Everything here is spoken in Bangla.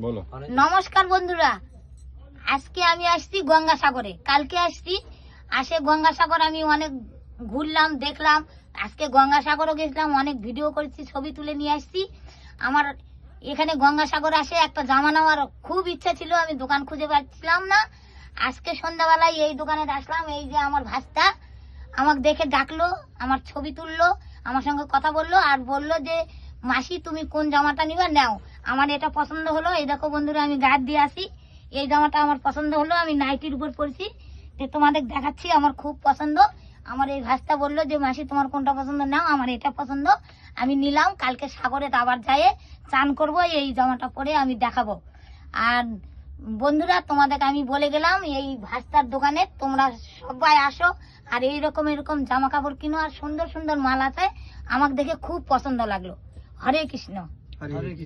বলো। নমস্কার বন্ধুরা, আজকে আমি আসছি গঙ্গাসাগরে। কালকে আসছি, গঙ্গাসাগর আমি অনেক ঘুরলাম, দেখলাম। আজকে গঙ্গাসাগরও গেছিলাম, অনেক ভিডিও করেছি, ছবি তুলে নিয়ে আসছি। আমার এখানে গঙ্গাসাগর আসে একটা জামা নেওয়ার খুব ইচ্ছা ছিল, আমি দোকান খুঁজে পাচ্ছিলাম না। আজকে সন্ধ্যাবেলায় এই দোকানে আসলাম। এই যে আমার ভাস্তা আমাকে দেখে ডাকলো, আমার ছবি তুললো, আমার সঙ্গে কথা বললো, আর বললো যে মাসি তুমি কোন জামাটা নিবা নাও। আমার এটা পছন্দ হলো। এই দেখো বন্ধুরা, আমি গায়ে দিয়ে আসি, এই জামাটা আমার পছন্দ হলো, আমি নাইটির উপর পরছি, যে তোমাদের দেখাচ্ছি, আমার খুব পছন্দ। আমার এই ভাস্তা বললো যে মাসি তোমার কোনটা পছন্দ নাও, আমার এটা পছন্দ, আমি নিলাম। কালকে সাগরে আবার যাই চান করবো, এই জামাটা পরে আমি দেখাবো। আর বন্ধুরা, তোমাদের আমি বলে গেলাম এই ভাস্তার দোকানে তোমরা সবাই আসো, আর এরকম জামা কাপড় কিনো, আর সুন্দর সুন্দর মাল আছে। আমাকে দেখে খুব পছন্দ লাগলো। হরে কৃষ্ণ।